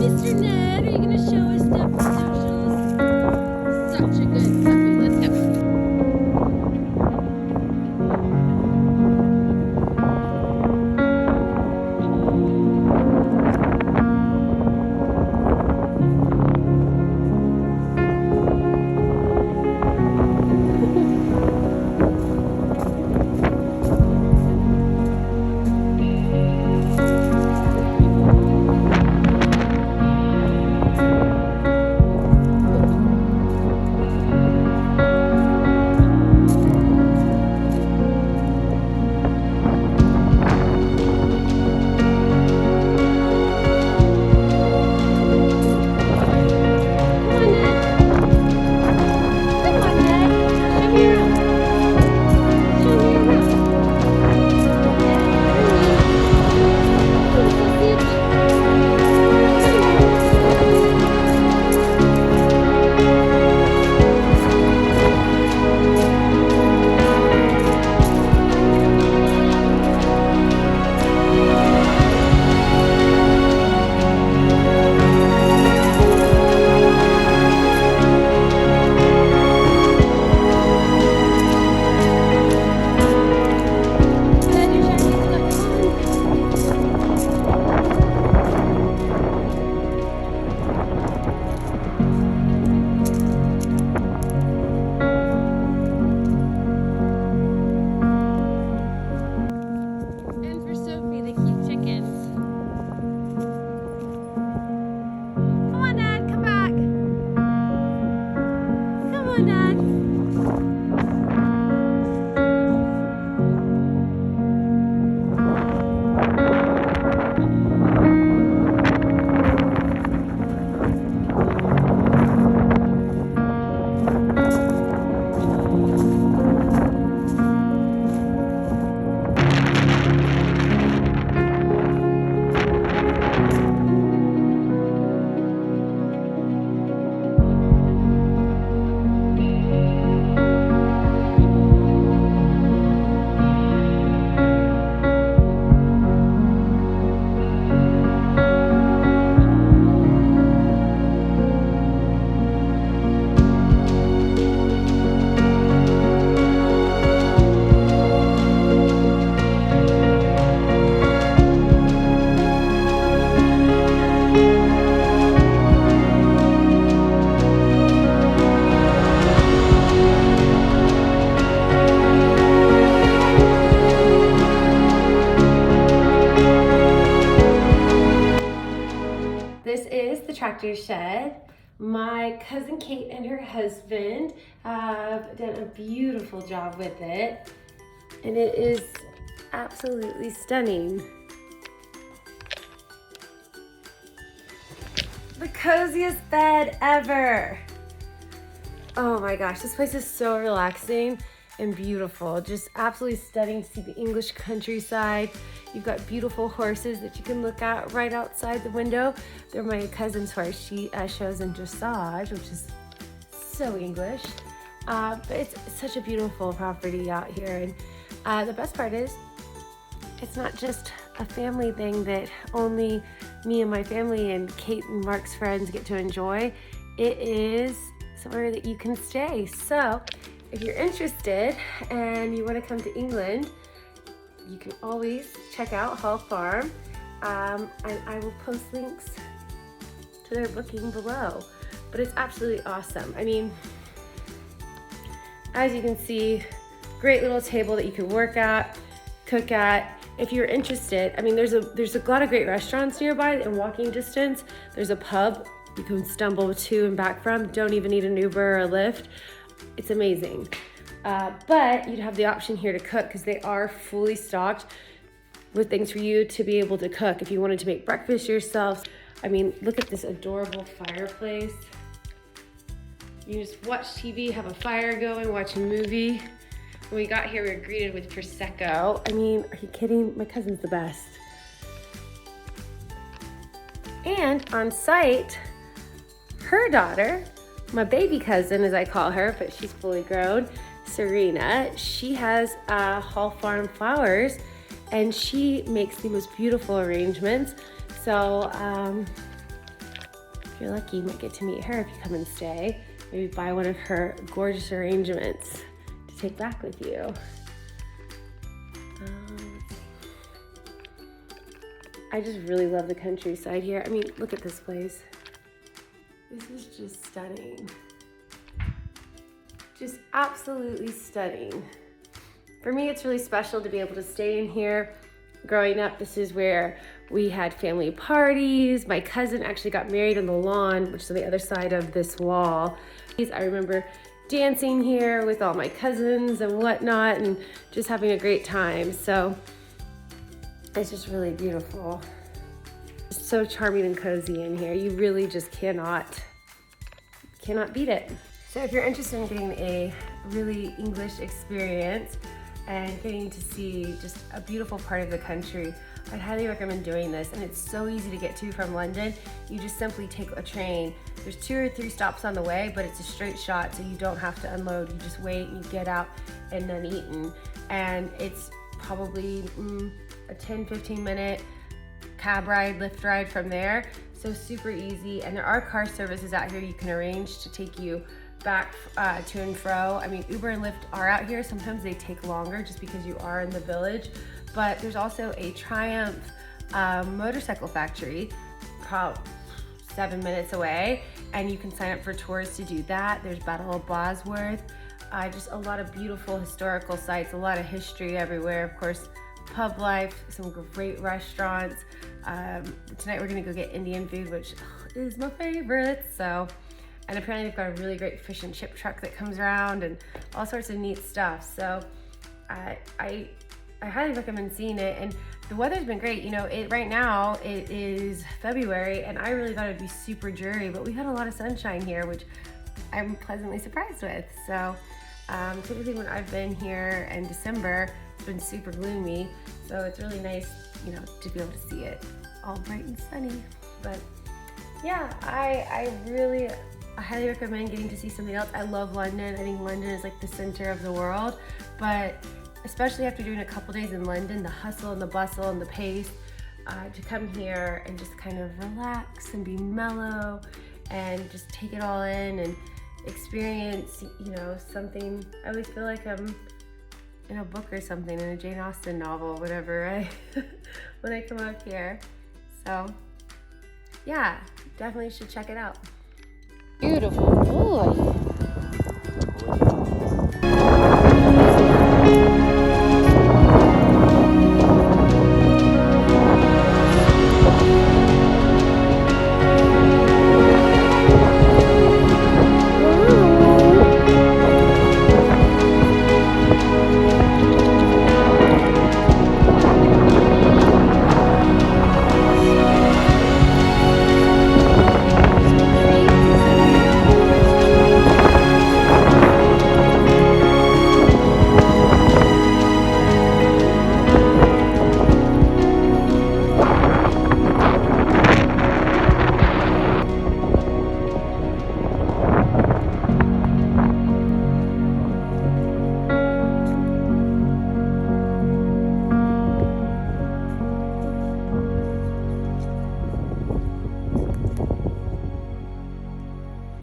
Mr. Ned, are you going to show us stuff for socials? Such a good puppy. Let's go. This is the tractor shed. My cousin Kate and her husband have done a beautiful job with it, and it is absolutely stunning. The coziest bed ever. Oh my gosh, this place is so relaxing and beautiful. Just absolutely stunning to see the English countryside. You've got beautiful horses that you can look at right outside the window. They're my cousin's horse. She shows in dressage, which is so English. But it's such a beautiful property out here. And the best part is, it's not just a family thing that only me and my family and Kate and Mark's friends get to enjoy. It is somewhere that you can stay. So if you're interested and you want to come to England, you can always check out Hall Farm, and I will post links to their booking below. But it's absolutely awesome. I mean, as you can see, great little table that you can work at, cook at. If you're interested, I mean, there's a lot of great restaurants nearby in walking distance. There's a pub you can stumble to and back from. Don't even need an Uber or a Lyft. It's amazing. But you'd have the option here to cook because they are fully stocked with things for you to be able to cook. If you wanted to make breakfast yourself, I mean, look at this adorable fireplace. You can just watch TV, have a fire going, watch a movie. When we got here, we were greeted with Prosecco. I mean, are you kidding? My cousin's the best. And on site, her daughter, my baby cousin, as I call her, but she's fully grown, Serena, she has Hall Farm flowers, and she makes the most beautiful arrangements. So If you're lucky, you might get to meet her if you come and stay. Maybe buy one of her gorgeous arrangements to take back with you. I just really love the countryside here. I mean, look at this place. This is just stunning. Just absolutely stunning. For me, it's really special to be able to stay in here. Growing up, this is where we had family parties. My cousin actually got married on the lawn, which is on the other side of this wall. I remember dancing here with all my cousins and whatnot and just having a great time. So it's just really beautiful. It's so charming and cozy in here. You really just cannot beat it. So if you're interested in getting a really English experience and getting to see just a beautiful part of the country, I'd highly recommend doing this. And it's so easy to get to from London. You just simply take a train. There's 2 or 3 stops on the way, but it's a straight shot, so you don't have to unload. You just wait and you get out in Nuneaton. And it's probably a 10-15 minute cab ride, Lyft ride from there. So super easy. And there are car services out here you can arrange to take you back to and fro. I mean, Uber and Lyft are out here. Sometimes they take longer just because you are in the village. But there's also a Triumph motorcycle factory, probably 7 minutes away, and you can sign up for tours to do that. There's Battle of Bosworth, just a lot of beautiful historical sites, a lot of history everywhere. Of course, pub life, some great restaurants. Tonight we're gonna go get Indian food, which is my favorite. So, and apparently they've got a really great fish and chip truck that comes around and all sorts of neat stuff. So I highly recommend seeing it. And the weather's been great. You know, right now it is February and I really thought it'd be super dreary, but we had a lot of sunshine here, which I'm pleasantly surprised with. So typically when I've been here in December, it's been super gloomy. So it's really nice, you know, to be able to see it all bright and sunny. But yeah, I highly recommend getting to see something else. I love London. I think London is like the center of the world, but especially after doing a couple days in London, the hustle and the bustle and the pace, to come here and just kind of relax and be mellow and just take it all in and experience, you know, something. I always feel like I'm in a book or something, in a Jane Austen novel, whatever, when I come up here. So yeah, definitely should check it out. Beautiful boy.